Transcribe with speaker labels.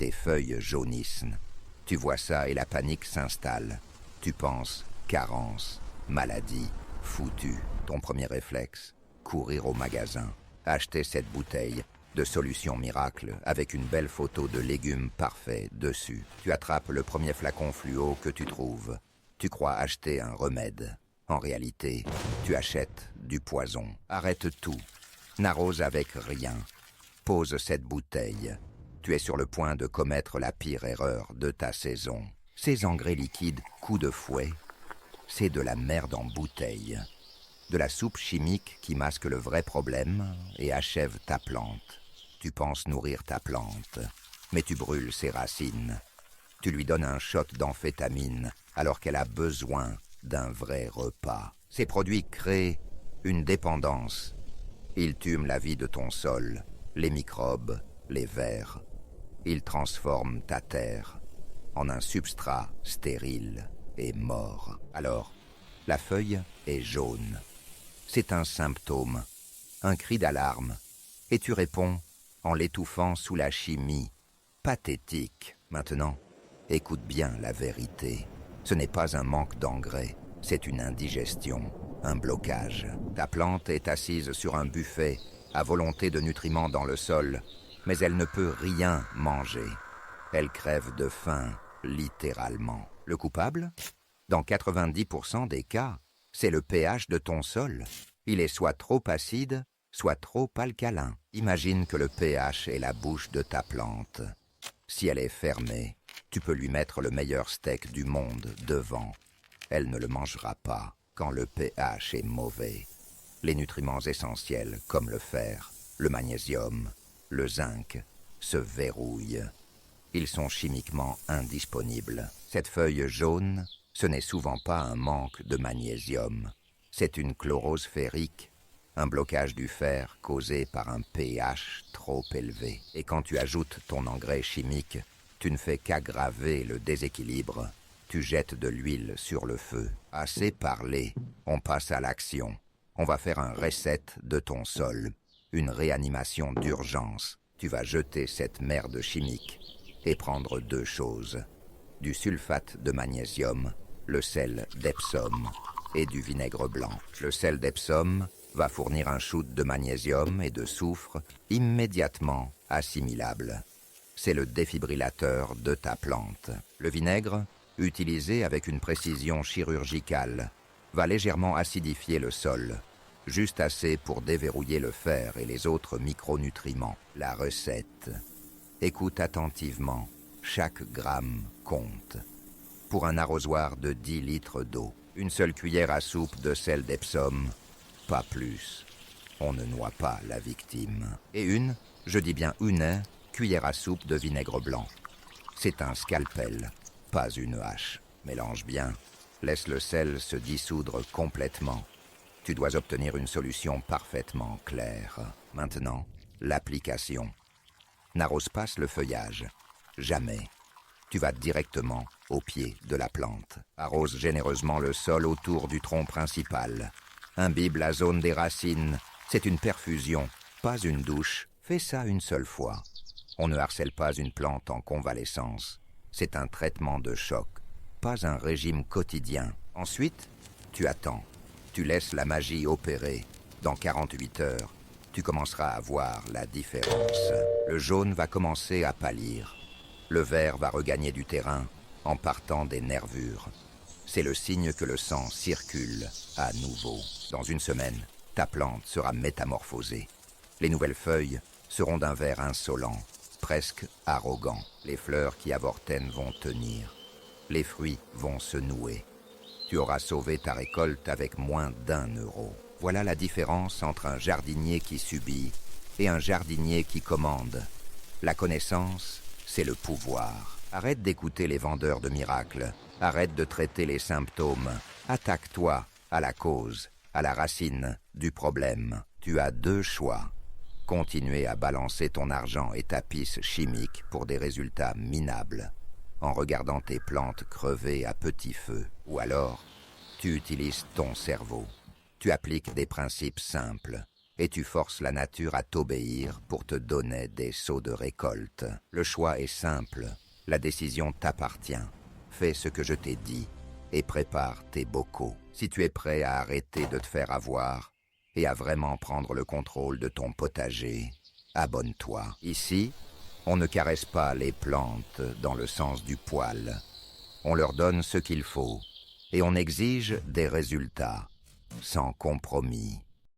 Speaker 1: tes feuilles jaunissent. Tu vois ça et la panique s'installe. Tu penses carence, maladie, foutu. Ton premier réflexe, courir au magasin, acheter cette bouteille de solution miracle avec une belle photo de légumes parfaits dessus. Tu attrapes le premier flacon fluo que tu trouves. Tu crois acheter un remède. En réalité, tu achètes du poison. Arrête tout. N'arrose avec rien. Pose cette bouteille. Tu es sur le point de commettre la pire erreur de ta saison. Ces engrais liquides, coups de fouet, c'est de la merde en bouteille. De la soupe chimique qui masque le vrai problème et achève ta plante. Tu penses nourrir ta plante, mais tu brûles ses racines. Tu lui donnes un shot d'amphétamine alors qu'elle a besoin d'un vrai repas. Ces produits créent une dépendance. Ils tuent la vie de ton sol, les microbes, les vers. Ils transforment ta terre en un substrat stérile et mort. Alors, la feuille est jaune. C'est un symptôme, un cri d'alarme. Et tu réponds en l'étouffant sous la chimie. Pathétique. Maintenant, écoute bien la vérité. Ce n'est pas un manque d'engrais, c'est une indigestion, un blocage. Ta plante est assise sur un buffet, à volonté de nutriments dans le sol, mais elle ne peut rien manger. Elle crève de faim, littéralement. Le coupable ? Dans 90% des cas, c'est le pH de ton sol. Il est soit trop acide, soit trop alcalin. Imagine que le pH est la bouche de ta plante. Si elle est fermée, tu peux lui mettre le meilleur steak du monde devant. Elle ne le mangera pas quand le pH est mauvais. Les nutriments essentiels comme le fer, le magnésium, le zinc se verrouillent. Ils sont chimiquement indisponibles. Cette feuille jaune, ce n'est souvent pas un manque de magnésium. C'est une chlorose ferrique, un blocage du fer causé par un pH trop élevé. Et quand tu ajoutes ton engrais chimique, tu ne fais qu'aggraver le déséquilibre. Tu jettes de l'huile sur le feu. Assez parlé, on passe à l'action. On va faire un reset de ton sol, une réanimation d'urgence. Tu vas jeter cette merde chimique et prendre deux choses. Du sulfate de magnésium, le sel d'Epsom et du vinaigre blanc. Le sel d'Epsom va fournir un shoot de magnésium et de soufre immédiatement assimilable. C'est le défibrillateur de ta plante. Le vinaigre, utilisé avec une précision chirurgicale, va légèrement acidifier le sol, juste assez pour déverrouiller le fer et les autres micronutriments. La recette. Écoute attentivement, chaque gramme compte. Pour un arrosoir de 10 litres d'eau, une seule cuillère à soupe de sel d'Epsom, pas plus. On ne noie pas la victime. Et je dis bien une, cuillère à soupe de vinaigre blanc. C'est un scalpel, pas une hache. Mélange bien. Laisse le sel se dissoudre complètement. Tu dois obtenir une solution parfaitement claire. Maintenant, l'application. N'arrose pas le feuillage. Jamais. Tu vas directement au pied de la plante. Arrose généreusement le sol autour du tronc principal. Imbibe la zone des racines. C'est une perfusion, pas une douche. Fais ça une seule fois. On ne harcèle pas une plante en convalescence. C'est un traitement de choc, pas un régime quotidien. Ensuite, tu attends. Tu laisses la magie opérer. Dans 48 heures, tu commenceras à voir la différence. Le jaune va commencer à pâlir. Le vert va regagner du terrain en partant des nervures. C'est le signe que le sang circule à nouveau. Dans une semaine, ta plante sera métamorphosée. Les nouvelles feuilles seront d'un vert insolent, presque arrogant. Les fleurs qui avortènent vont tenir. Les fruits vont se nouer. Tu auras sauvé ta récolte avec moins d'1 €. Voilà la différence entre un jardinier qui subit et un jardinier qui commande. La connaissance, c'est le pouvoir. Arrête d'écouter les vendeurs de miracles. Arrête de traiter les symptômes. Attaque-toi à la cause, à la racine du problème. Tu as deux choix. Continuer à balancer ton argent et ta pisse chimique pour des résultats minables, en regardant tes plantes crever à petit feu. Ou alors, tu utilises ton cerveau. Tu appliques des principes simples. et tu forces la nature à t'obéir pour te donner des seaux de récolte. Le choix est simple, la décision t'appartient. Fais ce que je t'ai dit et prépare tes bocaux. Si tu es prêt à arrêter de te faire avoir et à vraiment prendre le contrôle de ton potager, abonne-toi. Ici, on ne caresse pas les plantes dans le sens du poil. On leur donne ce qu'il faut et on exige des résultats, sans compromis.